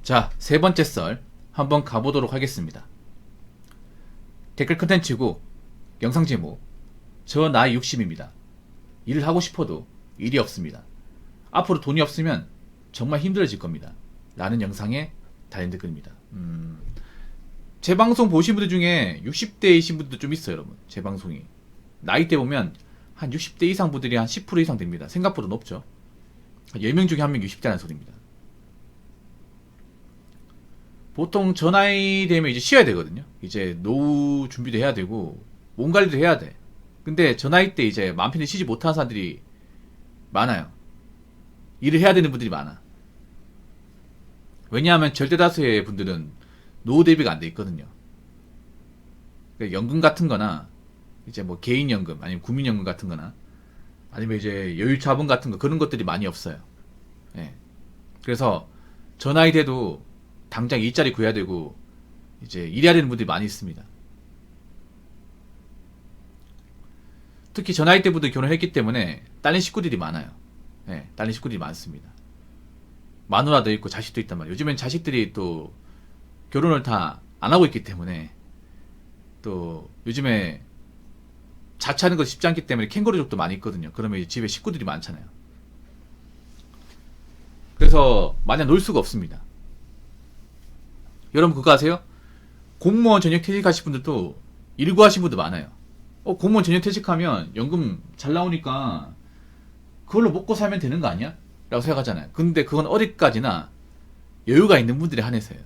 자, 세 번째 썰 한번 가보도록 하겠습니다. 댓글 컨텐츠고 영상 제목, 저 나이 60입니다. 일을 하고 싶어도 일이 없습니다. 앞으로 돈이 없으면 정말 힘들어질 겁니다. 라는 영상에 달린 댓글입니다. 제 방송 보신 분들 중에 60대이신 분들도 좀 있어요, 여러분. 제 방송이 나이대 보면 한 60대 이상 분들이 한 10% 이상 됩니다. 생각보다 높죠. 10명 중에 1명 60대라는 소리입니다. 보통 저 나이 되면 이제 쉬어야 되거든요. 이제 노후 준비도 해야 되고 몸 관리도 해야 돼. 근데 저 나이 때 이제 마음 편히 쉬지 못하는 사람들이 많아요. 일을 해야 되는 분들이 많아. 왜냐하면 절대 다수의 분들은 노후 대비가 안 돼 있거든요. 그러니까 연금 같은 거나 이제 뭐 개인연금 아니면 국민연금 같은 거나 아니면 이제 여유자본 같은 거 그런 것들이 많이 없어요. 예. 그래서 저 나이 돼도 당장 일자리 구해야 되고 이제 일해야 되는 분들이 많이 있습니다. 특히 저 나이 때 분들 결혼했기 때문에 딸린 식구들이 많아요. 예, 딸린 식구들이 많습니다. 마누라도 있고 자식도 있단 말이에요. 요즘엔 자식들이 또 결혼을 다 안 하고 있기 때문에 또 요즘에 자취하는 거 쉽지 않기 때문에 캥거루족도 많이 있거든요. 그러면 이제 집에 식구들이 많잖아요. 그래서 마냥 놀 수가 없습니다. 여러분 그거 아세요? 공무원 전역 퇴직하신 분들도 일 구하신 분들 많아요. 공무원 전역 퇴직하면 연금 잘 나오니까 그걸로 먹고 살면 되는 거 아니야? 라고 생각하잖아요. 근데 그건 어디까지나 여유가 있는 분들에 한해서요.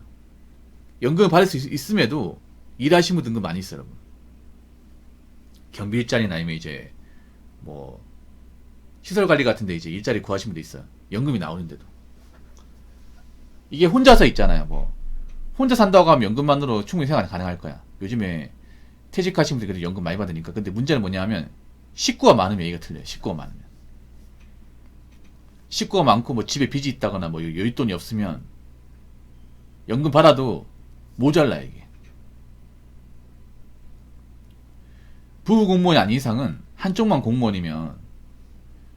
연금을 받을 수 있음에도 일하시는 분들 많이 있어요, 여러분. 경비 일자리나 아니면 이제 뭐 시설 관리 같은데 이제 일자리 구하시는 분도 있어요. 연금이 나오는데도. 이게 혼자서 있잖아요. 뭐 혼자 산다고 하면 연금만으로 충분히 생활이 가능할 거야. 요즘에 퇴직하신 분들이 연금 많이 받으니까. 근데 문제는 뭐냐면 식구가 많으면 얘기가 틀려요. 식구가 많으면. 식구가 많고 뭐 집에 빚이 있다거나 뭐 여윳돈이 없으면 연금 받아도 모자라 이게. 부부 공무원이 아닌 이상은 한쪽만 공무원이면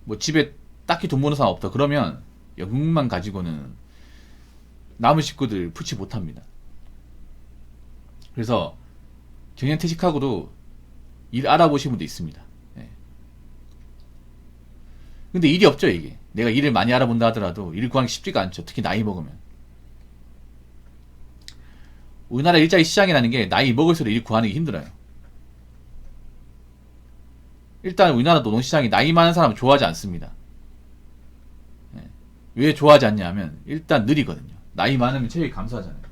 뭐 집에 딱히 돈 버는 사람 없다 그러면 연금만 가지고는 남은 식구들 풀지 못합니다. 그래서 정년퇴직하고도 일 알아보신 분도 있습니다. 예. 근데 일이 없죠 이게. 내가 일을 많이 알아본다 하더라도 일 구하기 쉽지가 않죠. 특히 나이 먹으면. 우리나라 일자리 시장이라는 게 나이 먹을수록 일 구하는 게 힘들어요. 일단 우리나라 노동시장이 나이 많은 사람을 좋아하지 않습니다. 예. 왜 좋아하지 않냐면 일단 느리거든요. 나이 많으면 체력이 감소하잖아요.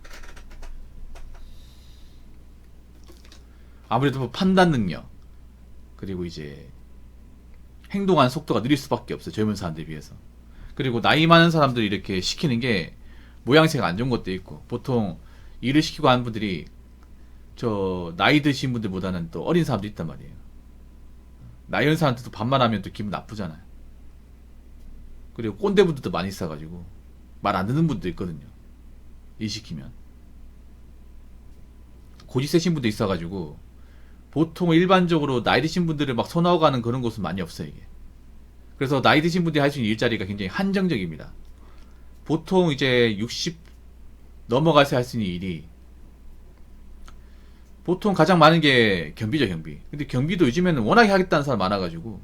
아무래도 뭐 판단 능력 그리고 이제 행동하는 속도가 느릴 수밖에 없어요. 젊은 사람들에 비해서. 그리고 나이 많은 사람들이 이렇게 시키는 게 모양새가 안 좋은 것도 있고 보통 일을 시키고 하는 분들이 저 나이 드신 분들보다는 또 어린 사람도 있단 말이에요. 나이 어린 사람들도 반말하면 또 기분 나쁘잖아요. 그리고 꼰대 분들도 많이 있어가지고 말 안 듣는 분도 있거든요. 일 시키면 고집 세신 분도 있어가지고 보통 일반적으로 나이 드신 분들을 막 선호하고 가는 그런 곳은 많이 없어요 이게. 그래서 나이 드신 분들이 할 수 있는 일자리가 굉장히 한정적입니다. 보통 이제 60 넘어가서 할 수 있는 일이 보통 가장 많은 게 경비죠, 경비. 근데 경비도 요즘에는 워낙에 하겠다는 사람 많아가지고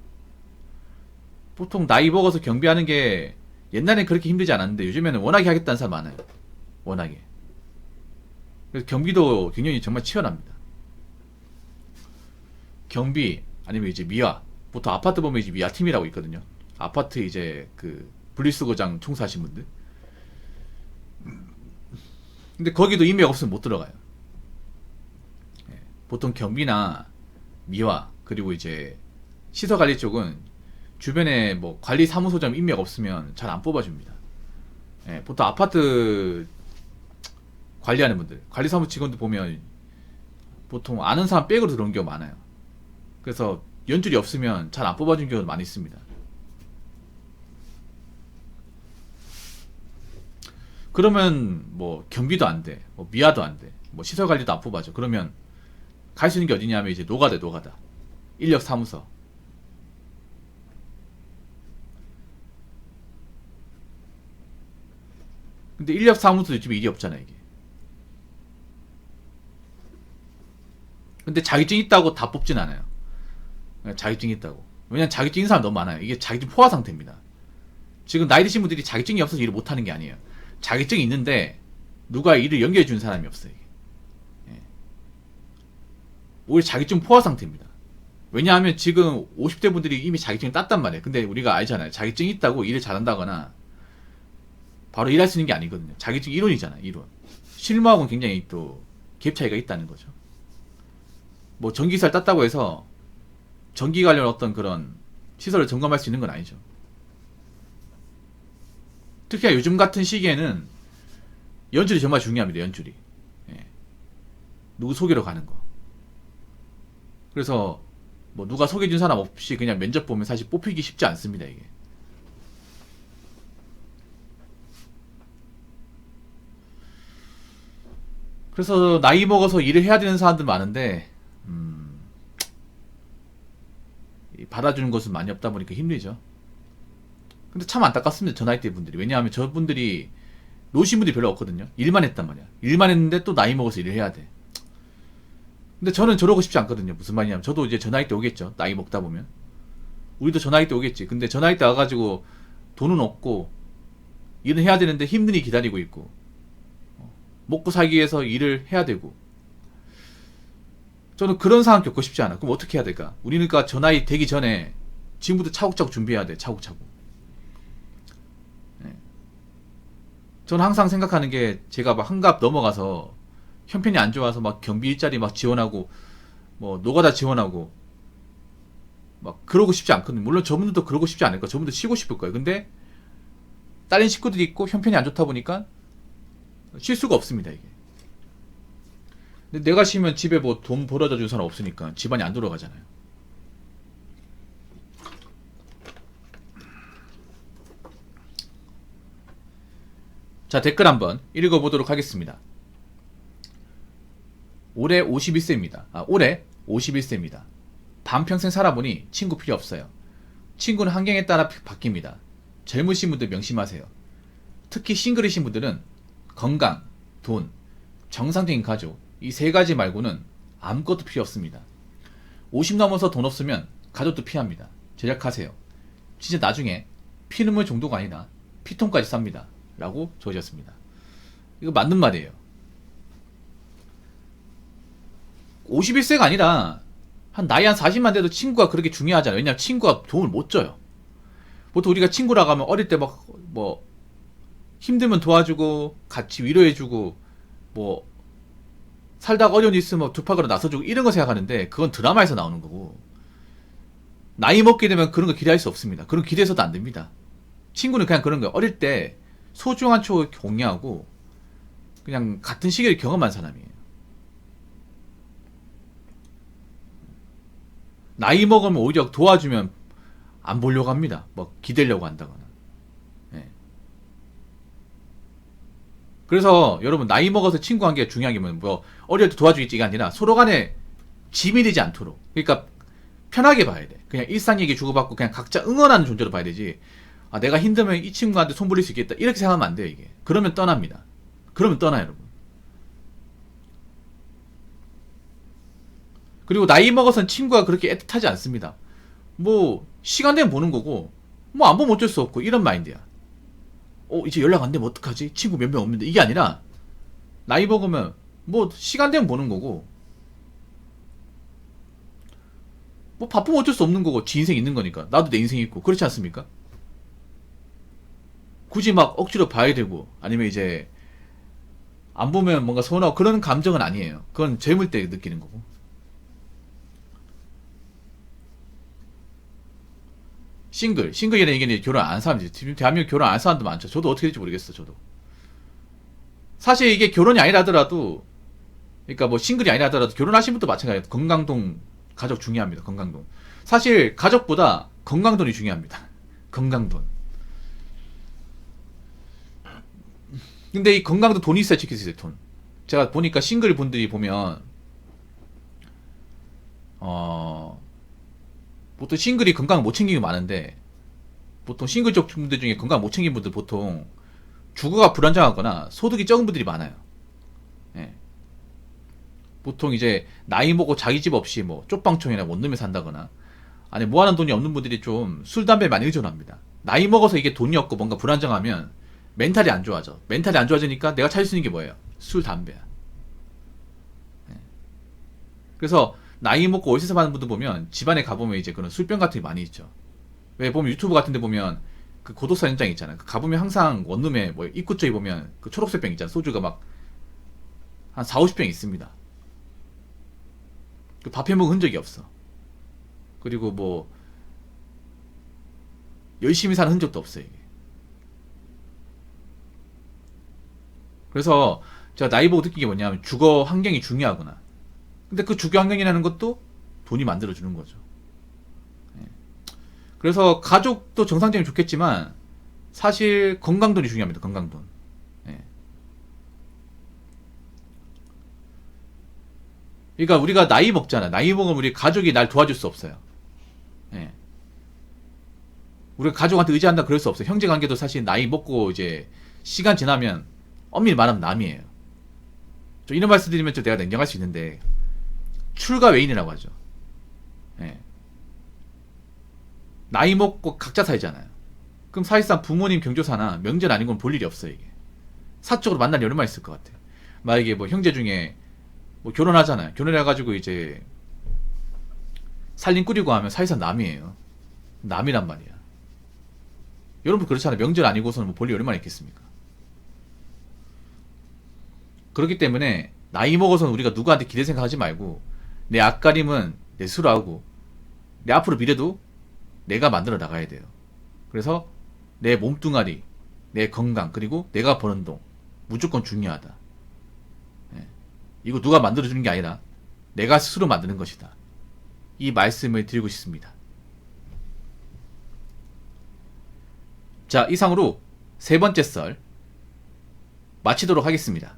보통 나이 먹어서 경비하는 게 옛날엔 그렇게 힘들지 않았는데 요즘에는 워낙에 하겠다는 사람 많아요. 워낙에. 그래서 경비도 굉장히 정말 치열합니다. 경비 아니면 이제 미화. 보통 아파트 보면 이제 미화 팀이라고 있거든요. 아파트 이제 그 분리수거장 총수하신 분들. 근데 거기도 인맥 없으면 못 들어가요. 예. 보통 경비나 미화 그리고 이제 시설관리 쪽은 주변에 뭐 관리 사무소장 인맥 없으면 잘 안 뽑아줍니다. 예. 보통 아파트 관리하는 분들, 관리사무 직원들 보면 보통 아는 사람 백으로 들어온 경우가 많아요. 그래서 연줄이 없으면 잘 안 뽑아준 경우도 많이 있습니다. 그러면 뭐 경비도 안 돼, 뭐 미아도 안 돼, 뭐 시설 관리도 안 뽑아줘. 그러면 갈 수 있는 게 어디냐면 이제 노가다, 노가다, 인력 사무소. 근데 인력 사무소도 집에 일이 없잖아 이게. 근데 자격증 있다고 다 뽑진 않아요. 자격증 있다고. 왜냐면 자격증 있는 사람 너무 많아요. 이게 자격증 포화 상태입니다. 지금 나이 드신 분들이 자격증이 없어서 일을 못하는 게 아니에요. 자격증이 있는데 누가 일을 연결해 주는 사람이 없어요. 이게. 예. 오히려 자격증 포화 상태입니다. 왜냐하면 지금 50대 분들이 이미 자격증을 땄단 말이에요. 근데 우리가 알잖아요. 자격증이 있다고 일을 잘한다거나 바로 일할 수 있는 게 아니거든요. 자격증 이론이잖아, 이론. 실무하고는 굉장히 또 갭 차이가 있다는 거죠. 뭐 전기사를 땄다고 해서 전기 관련 어떤 그런 시설을 점검할 수 있는 건 아니죠. 특히나 요즘 같은 시기에는 연줄이 정말 중요합니다. 연줄이. 예. 누구 소개로 가는 거. 그래서 뭐 누가 소개해준 사람 없이 그냥 면접 보면 사실 뽑히기 쉽지 않습니다. 이게. 그래서 나이 먹어서 일을 해야 되는 사람들 많은데 받아주는 것은 많이 없다 보니까 힘들죠. 근데 참 안타깝습니다. 저 나이대 분들이. 왜냐하면 저분들이 노신 분들이 별로 없거든요. 일만 했단 말이야. 일만 했는데 또 나이 먹어서 일을 해야 돼. 근데 저는 저러고 싶지 않거든요. 무슨 말이냐면 저도 이제 저 나이 때 오겠죠. 나이 먹다 보면. 우리도 저 나이 때 오겠지. 근데 저 나이 때 와가지고 돈은 없고 일은 해야 되는데 힘든이 기다리고 있고 먹고 살기 위해서 일을 해야 되고 저는 그런 상황 겪고 싶지 않아. 그럼 어떻게 해야 될까? 우리는 그러니까 저 나이 되기 전에 지금부터 차곡차곡 준비해야 돼. 차곡차곡. 네. 저는 항상 생각하는 게 제가 막 한갑 넘어가서 형편이 안 좋아서 막 경비 일자리 막 지원하고 뭐 노가다 지원하고 막 그러고 싶지 않거든요. 물론 저분들도 그러고 싶지 않을 거예요. 저분도 쉬고 싶을 거예요. 근데 다른 식구들이 있고 형편이 안 좋다 보니까 쉴 수가 없습니다. 이게. 근데 내가 쉬면 집에 뭐 돈 벌어다 줄 사람 없으니까 집안이 안 돌아가잖아요. 자, 댓글 한번 읽어보도록 하겠습니다. 올해 51세입니다. 올해 51세입니다. 반평생 살아보니 친구 필요 없어요. 친구는 환경에 따라 바뀝니다. 젊으신 분들 명심하세요. 특히 싱글이신 분들은 건강, 돈, 정상적인 가족 이 세 가지 말고는 아무것도 필요 없습니다. 50 넘어서 돈 없으면 가족도 피합니다. 절약하세요. 진짜 나중에 피눈물 정도가 아니라 피통까지 쌉니다. 라고 적으셨습니다. 이거 맞는 말이에요. 51세가 아니라 나이 한 40만 돼도 친구가 그렇게 중요하잖아요. 왜냐면 친구가 도움을 못 줘요. 보통 우리가 친구라고 하면 어릴 때 막 뭐 힘들면 도와주고 같이 위로해주고 뭐 살다가 어려운 일 있으면 두 팔 걸어 나서주고 이런 거 생각하는데 그건 드라마에서 나오는 거고 나이 먹게 되면 그런 거 기대할 수 없습니다. 그런 기대해서도 안 됩니다. 친구는 그냥 그런 거예요. 어릴 때 소중한 추억을 공유하고 그냥 같은 시기를 경험한 사람이에요. 나이 먹으면 오히려 도와주면 안 보려고 합니다. 뭐 기대려고 한다거나. 네. 그래서 여러분 나이 먹어서 친구 관계가 중요한 게 뭐 어릴 때 도와주겠지가 아니라 서로 간에 짐이 되지 않도록. 그러니까 편하게 봐야 돼. 그냥 일상 얘기 주고받고 그냥 각자 응원하는 존재로 봐야 되지. 내가 힘들면 이 친구한테 손 벌릴 수 있겠다. 이렇게 생각하면 안 돼요, 이게. 그러면 떠납니다. 그러면 떠나요, 여러분. 그리고 나이 먹어서는 친구가 그렇게 애틋하지 않습니다. 뭐 시간 되면 보는 거고 뭐 안 보면 어쩔 수 없고 이런 마인드야. 이제 연락 안 되면 어떡하지? 친구 몇 명 없는데 이게 아니라 나이 먹으면 뭐 시간 되면 보는 거고 뭐 바쁘면 어쩔 수 없는 거고 지 인생 있는 거니까 나도 내 인생 있고 그렇지 않습니까? 굳이 막 억지로 봐야 되고 아니면 이제 안 보면 뭔가 서운하고 그런 감정은 아니에요. 그건 젊을 때 느끼는 거고. 싱글이라는 얘기는 결혼 안 한 사람이지. 지금 대한민국 결혼 안 한 사람도 많죠. 저도 어떻게 될지 모르겠어, 저도. 사실 이게 결혼이 아니라 하더라도, 그러니까 뭐 싱글이 아니라 하더라도 결혼하신 분도 마찬가지예요. 건강돈, 가족 중요합니다, 건강돈. 사실 가족보다 건강돈이 중요합니다. 건강돈. 근데 이 건강도 돈이 있어야 지킬 수 있어요, 돈. 제가 보니까 싱글 분들이 보면, 보통 싱글이 건강을 못 챙기는 게 많은데, 보통 싱글 쪽 분들 중에 건강 못 챙긴 분들 보통 주거가 불안정하거나 소득이 적은 분들이 많아요. 예. 보통 이제 나이 먹고 자기 집 없이 뭐 쪽방촌이나 원룸에 산다거나 아니 모아놓은 돈이 없는 분들이 좀 술, 담배에 많이 의존합니다. 나이 먹어서 이게 돈이 없고 뭔가 불안정하면 멘탈이 안 좋아져. 멘탈이 안 좋아지니까 내가 찾을 수 있는 게 뭐예요? 술, 담배야. 예. 그래서 나이 먹고 월세서 사는 분들 보면 집안에 가보면 이제 그런 술병 같은 게 많이 있죠. 왜 보면 유튜브 같은 데 보면 그 고독사 현장 있잖아요. 그 가보면 항상 원룸에 뭐 입구 쪽에 보면 그 초록색 병 있잖아요. 소주가 막 한 4, 50병 있습니다. 그 밥해 먹은 흔적이 없어. 그리고 뭐 열심히 사는 흔적도 없어요. 이게. 그래서 제가 나이 보고 느낀 게 뭐냐면 주거 환경이 중요하구나. 근데 그 주거 환경이라는 것도 돈이 만들어주는 거죠. 예. 그래서 가족도 정상적이면 좋겠지만 사실 건강돈이 중요합니다. 건강돈. 예. 그러니까 우리가 나이 먹잖아. 나이 먹으면 우리 가족이 날 도와줄 수 없어요. 예. 우리가 가족한테 의지한다 그럴 수 없어요. 형제 관계도 사실 나이 먹고 이제 시간 지나면 엄밀히 말하면 남이에요. 좀 이런 말씀 드리면 좀 내가 냉정할 수 있는데 출가 외인이라고 하죠. 예. 나이 먹고 각자 살잖아요. 그럼 사실상 부모님 경조사나 명절 아닌 건 볼 일이 없어요. 이게 사적으로 만날 일이 얼마나 있을 것 같아요. 만약에 뭐 형제 중에 뭐 결혼하잖아요. 결혼해가지고 이제 살림 꾸리고 하면 사실상 남이에요. 남이란 말이야. 여러분 그렇잖아요. 명절 아니고서는 뭐 볼 일 얼마나 있겠습니까? 그렇기 때문에 나이 먹어서는 우리가 누구한테 기대 생각하지 말고 내 앞가림은 내 수로하고 내 앞으로 미래도 내가 만들어 나가야 돼요. 그래서 내 몸뚱아리, 내 건강 그리고 내가 버는 돈 무조건 중요하다. 예. 이거 누가 만들어주는 게 아니라 내가 스스로 만드는 것이다. 이 말씀을 드리고 싶습니다. 자, 이상으로 세 번째 썰 마치도록 하겠습니다.